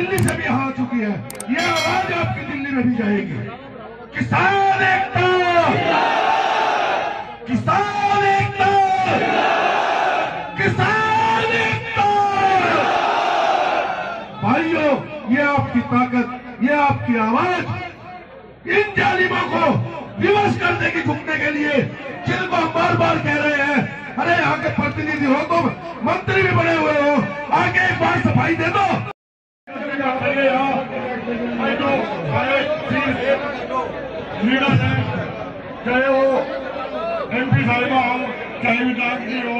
दिल्ली से भी आ चुकी है। ये आवाज आपकी दिल्ली में भी जाएगी। किसान एकता, किसान एकता, किसान एकता। भाइयों, ये आपकी ताकत, ये आपकी आवाज इन जालिमों को विवश करने की, झुकने के लिए, जिनको हम बार बार कह रहे हैं, अरे यहाँ के प्रतिनिधि हो तुम, मंत्री भी बने हुए हो, आगे एक बार सफाई दे दो। लीडर है, चाहे वो MP साहिबा हो, चाहे विधायक जी हो,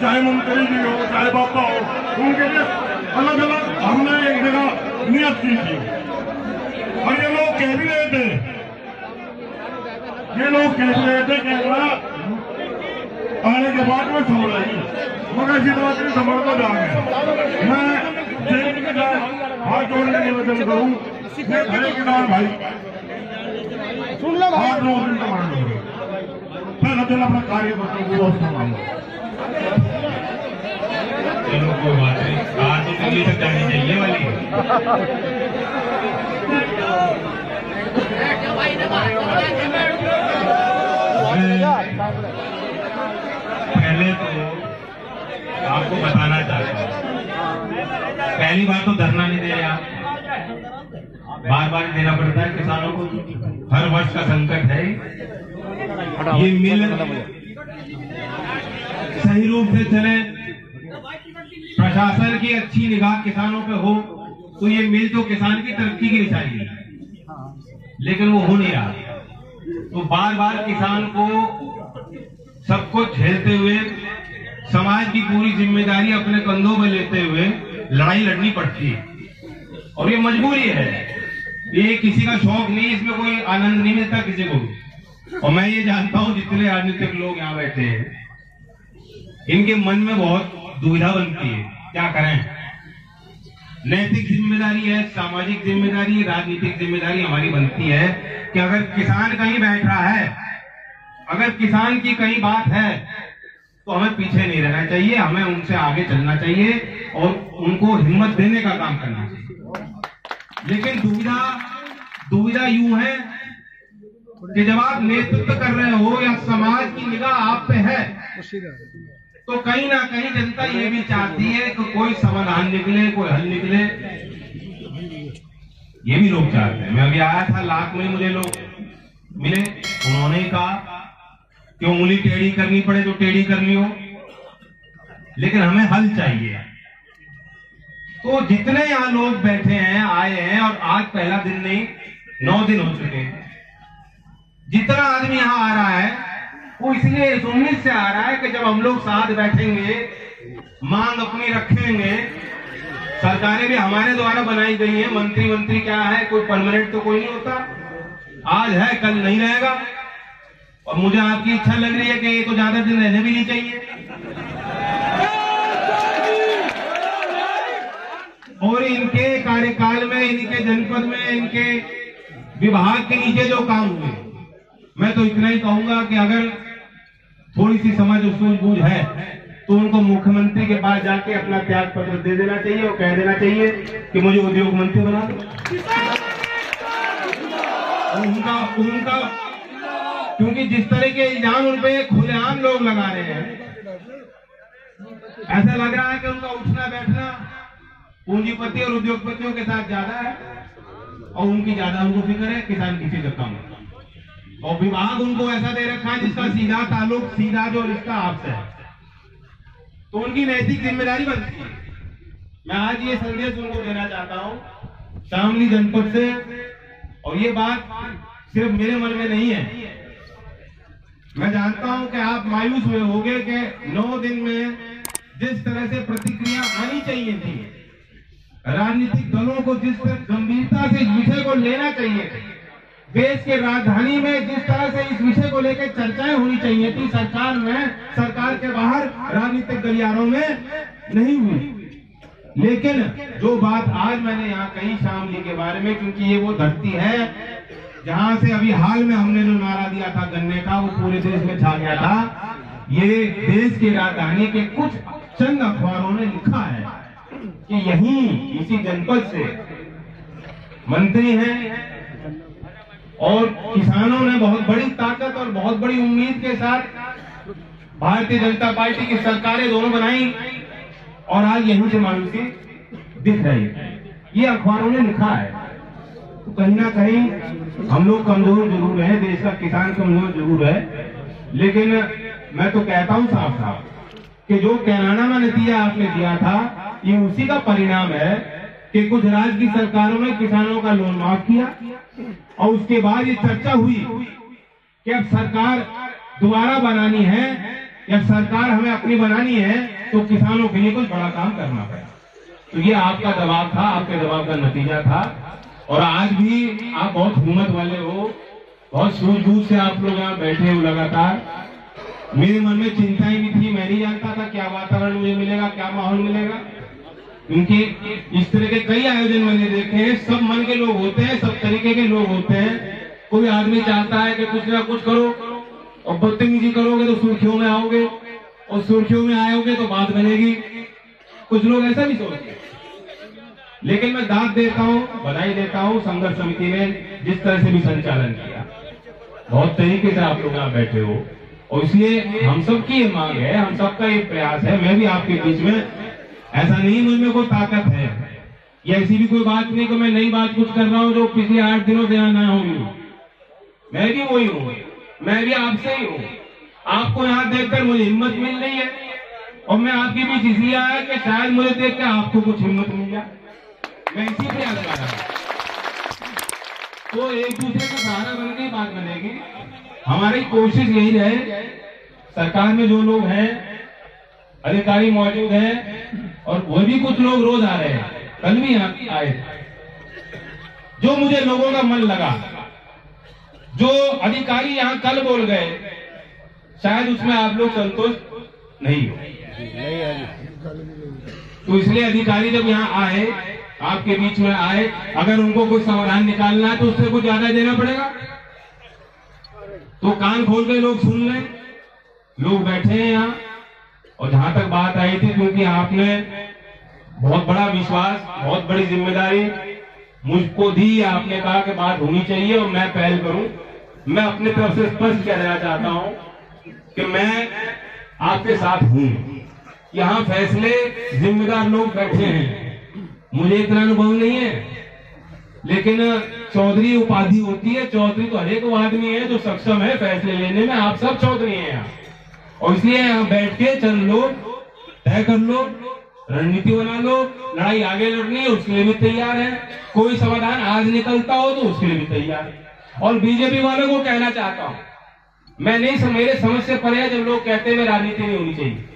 चाहे मंत्री जी हो, चाहे बाबा हो, उनके लिए अलग अलग हमने एक जगह नियत की थी। और ये लोग कह भी रहे थे, कैमरा आने के बाद में छोड़ रही, मगर जितना संभल को जाएंगे। मैं जेल के जाए हाथ जोड़ने के निवेदन करूँ, हरे किसान भाई सुन लो, हाथ 9 दिन का मान लो, पहले दिन अपना कार्य करते व्यवस्था मांगो। चलो कोई बात नहीं, कार तो दिल्ली तक जानी चाहिए वाली। पहले तो आपको बताना चाहता हूँ, पहली बात तो धरना नहीं दे रहे आप, बार बार देना पड़ता है किसानों को, हर वर्ष का संकट है। ये मिल सही रूप से चले, प्रशासन की अच्छी निगाह किसानों पे हो, तो ये मिल तो किसान की तरक्की की निशानी है, लेकिन वो हो नहीं रहा। तो बार बार किसान को सबको झेलते हुए, समाज की पूरी जिम्मेदारी अपने कंधों में लेते हुए लड़ाई लड़नी पड़ती है, और ये मजबूरी है। ये किसी का शौक नहीं, इसमें कोई आनंद नहीं मिलता किसी को भी। और मैं ये जानता हूं जितने राजनीतिक लोग यहाँ बैठे हैं, इनके मन में बहुत दुविधा बनती है, क्या करें। नैतिक जिम्मेदारी है, सामाजिक जिम्मेदारी है, राजनीतिक जिम्मेदारी हमारी बनती है कि अगर किसान कहीं बैठ रहा है, अगर किसान की कहीं बात है, तो हमें पीछे नहीं रहना चाहिए, हमें उनसे आगे चलना चाहिए और उनको हिम्मत देने का काम करना चाहिए। लेकिन दुविधा यूं है कि जब आप नेतृत्व कर रहे हो या समाज की निगाह आप पे है, तो कहीं ना कहीं जनता ये भी चाहती है कि कोई समाधान निकले, कोई हल निकले। ये भी लोग चाहते हैं। मैं अभी आया था, लाख में मुझे लोग मिले, उन्होंने कहा कि उंगली टेढ़ी करनी पड़े तो टेढ़ी करनी हो, लेकिन हमें हल चाहिए। तो जितने यहाँ लोग बैठे हैं, आए हैं, और आज पहला दिन नहीं, 9 दिन हो चुके हैं, जितना आदमी यहाँ आ रहा है वो इसलिए इस उम्मीद से आ रहा है कि जब हम लोग साथ बैठेंगे, मांग अपनी रखेंगे, सरकारें भी हमारे द्वारा बनाई गई है, मंत्री क्या है, कोई परमानेंट तो कोई नहीं होता, आज है कल नहीं रहेगा। और मुझे आपकी इच्छा लग रही है कि ये तो ज्यादा दिन रहने भी नहीं चाहिए। और इनके कार्यकाल में, इनके जनपद में, इनके विभाग के नीचे जो काम हुए, मैं तो इतना ही कहूंगा कि अगर थोड़ी सी समझ और सूझबूझ है तो उनको मुख्यमंत्री के पास जाके अपना त्याग पत्र दे देना चाहिए और कह देना चाहिए कि मुझे उद्योग मंत्री बना दो। उनका क्योंकि जिस तरह के इल्जाम उन पे खुलेआम लोग लगा रहे हैं, ऐसा लग रहा है कि उनका उठना बैठना पूंजीपति और उद्योगपतियों के साथ ज्यादा है, और उनकी ज्यादा उनको फिक्र है, किसान की फिक्र कम है। और विभाग उनको ऐसा दे रखा है जिसका सीधा ताल्लुक, सीधा जो रिश्ता आपसे है, तो उनकी नैतिक जिम्मेदारी बनती है। मैं आज ये संदेश उनको देना चाहता हूं शामली जनपद से, और ये बात सिर्फ मेरे मन में नहीं है, मैं जानता हूं कि आप मायूस हुए होंगे कि 9 दिन में जिस तरह से प्रतिक्रिया आनी चाहिए थी, राजनीतिक दलों को जिस तरह गंभीरता से इस विषय को लेना चाहिए, देश के राजधानी में जिस तरह से इस विषय को लेकर चर्चाएं होनी चाहिए थी, सरकार में, सरकार के बाहर, राजनीतिक गलियारों में नहीं हुई। लेकिन जो बात आज मैंने यहाँ कही शामली के बारे में, क्योंकि ये वो धरती है जहां से अभी हाल में हमने जो नारा दिया था गन्ने का, वो पूरे देश में छा गया था। ये देश की राजधानी के कुछ चंद अखबारों ने लिखा है कि यहीं इसी जनपद से मंत्री हैं और किसानों ने बहुत बड़ी ताकत और बहुत बड़ी उम्मीद के साथ भारतीय जनता पार्टी की सरकारें दोनों बनाई और आज यहीं से मायूसी दिख रही है। ये अखबारों ने लिखा है। तो कहीं ना कहीं हम लोग कमजोर जरूर है, देश का किसान कमजोर जरूर है, लेकिन मैं तो कहता हूं साफ साफ कि जो कैनाडा में नतीजा आपने दिया था ये उसी का परिणाम है कि कुछ राज्य की सरकारों ने किसानों का लोन माफ किया और उसके बाद ये चर्चा हुई कि अब सरकार दोबारा बनानी है या सरकार हमें अपनी बनानी है तो किसानों के लिए कुछ बड़ा काम करना पड़ेगा। तो ये आपका दबाव था, आपके दबाव का नतीजा था। और आज भी आप बहुत हिम्मत वाले हो, बहुत सूझबूझ से आप लोग यहाँ बैठे हो लगातार। मेरे मन में चिंताएं भी थी, मैं नहीं जानता था क्या वातावरण मुझे मिलेगा, क्या माहौल मिलेगा, क्योंकि इस तरह के कई आयोजन मैंने देखे हैं। सब मन के लोग होते हैं, सब तरीके के लोग होते हैं। कोई आदमी चाहता है कि कुछ ना कुछ करो और बदतमीजी करोगे तो सुर्खियों में आओगे और सुर्खियों में आयोगे तो बात बनेगी। कुछ लोग ऐसा भी सोचते हैं, लेकिन मैं दाद देता हूँ, बधाई देता हूँ संघर्ष समिति ने जिस तरह से भी संचालन किया, बहुत तरीके से आप लोग यहाँ बैठे हो और इसलिए हम सबकी ये मांग है, हम सबका ये प्रयास है। मैं भी आपके बीच में, ऐसा नहीं मुझ में कोई ताकत है या ऐसी भी कोई बात नहीं कि मैं नई बात कुछ कर रहा हूँ जो पिछले 8 दिनों से यहाँ ना होगी। मैं भी वही हूँ, मैं भी आपसे ही हूँ। आपको यहाँ देखकर मुझे हिम्मत मिल रही है और मैं आपके बीच इसलिए आया कि शायद मुझे देख के आपको कुछ हिम्मत मिल जाए। मैं इसी प्रयास कर रहा हूँ। तो एक दूसरे का सहारा बन के बात बनेगी। हमारी कोशिश यही रहे, सरकार में जो लोग हैं, अधिकारी मौजूद हैं और वो भी कुछ लोग रोज आ रहे हैं, कल भी यहाँ आए, जो मुझे लोगों का मन लगा, जो अधिकारी यहाँ कल बोल गए, शायद उसमें आप लोग संतुष्ट नहीं हो। तो इसलिए अधिकारी जब यहाँ आए, आपके बीच में आए, अगर उनको कोई समाधान निकालना है तो उससे कुछ ज्यादा देना पड़ेगा। तो कान खोल के लोग सुन लें, लोग बैठे हैं यहाँ। और जहां तक बात आई थी, क्योंकि आपने बहुत बड़ा विश्वास, बहुत बड़ी जिम्मेदारी मुझको दी, आपने कहा कि बात होनी चाहिए और मैं पहल करूं। मैं अपनी तरफ से स्पष्ट कह देना चाहता हूं कि मैं आपके साथ हूं। यहाँ फैसले जिम्मेदार लोग बैठे हैं, मुझे इतना अनुभव नहीं है, लेकिन चौधरी उपाधि होती है। चौधरी तो हर एक वो आदमी है जो सक्षम है फैसले लेने में। आप सब चौधरी हैं यहाँ, और इसलिए यहाँ बैठ के चल लो, तय कर लो, रणनीति बना लो। लड़ाई आगे लड़नी है, उसके लिए भी तैयार है। कोई समाधान आज निकलता हो तो उसके लिए भी तैयार है। और बीजेपी वालों को कहना चाहता हूँ, मैं नहीं, मेरे समझ से परे है जब लोग कहते हैं राजनीति नहीं होनी चाहिए।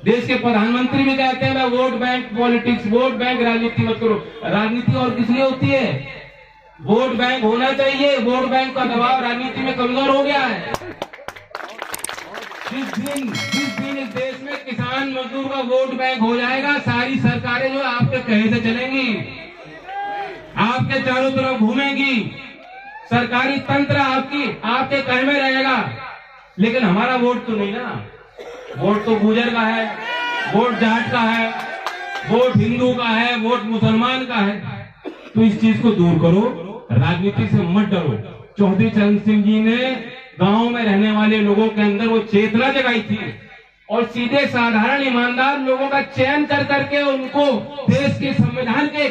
देश के प्रधानमंत्री भी कहते हैं मैं vote bank politics, vote bank राजनीति मत करो। राजनीति और किस लिए होती है? वोट बैंक होना चाहिए। वोट बैंक का दबाव राजनीति में कमजोर हो गया है। जिस दिन इस देश में किसान मजदूर का वोट बैंक हो जाएगा, सारी सरकारें जो आपके कहे से चलेंगी, आपके चारों तरफ घूमेंगी, सरकारी तंत्र आपके कहे में रहेगा। लेकिन हमारा वोट तो नहीं ना, वोट तो गुजर का है, वोट जाट का है, वोट हिंदू का है, वोट मुसलमान का है। तो इस चीज को दूर करो, राजनीति से मत डरो। चौधरी चरण सिंह जी ने गांव में रहने वाले लोगों के अंदर वो चेतना जगाई थी और सीधे साधारण ईमानदार लोगों का चयन कर करके उनको देश के संविधान के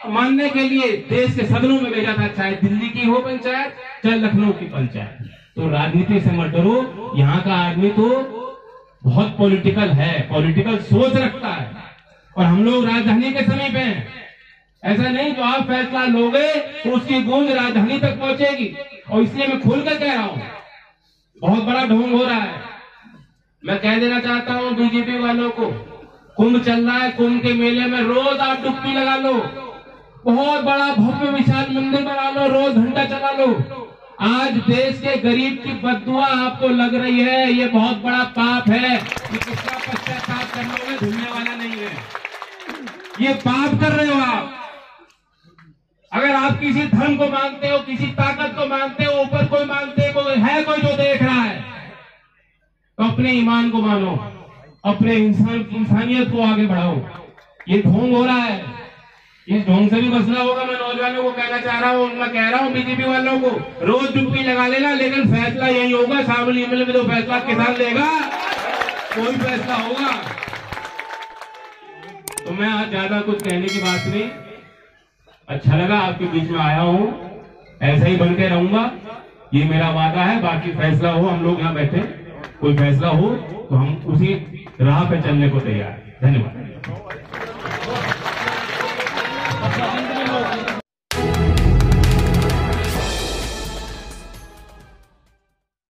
मानने के लिए देश के सदनों में भेजा था, चाहे दिल्ली की हो पंचायत, चाहे लखनऊ की पंचायत। तो राजनीति से मत डरो। यहाँ का आदमी तो बहुत पॉलिटिकल है, पॉलिटिकल सोच रखता है, और हम लोग राजधानी के समीप हैं। ऐसा नहीं जो आप फैसला लोगे तो उसकी गूंज राजधानी तक पहुंचेगी। और इसलिए मैं खुल कर कह रहा हूं, बहुत बड़ा ढोंग हो रहा है। मैं कह देना चाहता हूं बीजेपी वालों को, कुंभ चल रहा है, कुंभ के मेले में रोज आप डुबकी लगा लो, बहुत बड़ा भव्य विशाल मंदिर बना लो, रोज घंटा चला लो। आज देश के गरीब की बददुआ आपको लग रही है, ये बहुत बड़ा पाप है। इसका पश्चाताप करने में धुलने वाला नहीं है। ये पाप कर रहे हो आप। अगर आप किसी धर्म को मानते हो, किसी ताकत को मानते हो, ऊपर कोई मानते हो, कोई जो देख रहा है, तो अपने ईमान को मानो, अपने इंसानियत को आगे बढ़ाओ। ये ढोंग हो रहा है, इस ढोंग से भी बचना होगा। मैं नौजवानों को कहना चाह रहा हूँ, उनका कह रहा हूँ बीजेपी वालों को, रोज डुबकी लगा लेना, लेकिन फैसला यही होगा। शामिल एमएलए में तो फैसला किसान लेगा, कोई फैसला होगा। तो मैं आज ज्यादा कुछ कहने की बात नहीं, अच्छा लगा आपके बीच में आया हूँ, ऐसा ही बन के रहूंगा, ये मेरा वादा है। बाकी फैसला हो, हम लोग यहाँ बैठे, कोई फैसला हो तो हम उसी राह पे चलने को तैयार हैं। धन्यवाद।